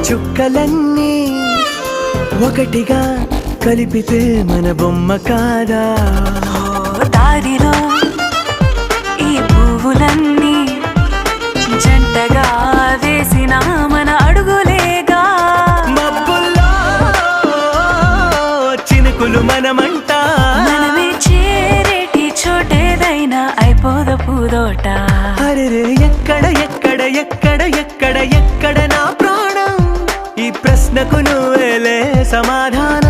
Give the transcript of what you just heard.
చుక్కలన్నీ ఒకటిగా కలిపితే మన బొమ్మ కాదా దారిలో ఈ పువ్వులన్నీ జంటగా వేసిన మన అడుగులేగా మబ్బుల్లో చినుకులు మనమంట మనమే చేరేటి చోటేదైనా అయిపోద పూదోట అరే ఎక్కడ ఎక్కడ ఎక్కడ ఎక్కడ ఎక్కడ నా ప్రాణం ఈ ప్రశ్నకు నువ్వేలే సమాధానం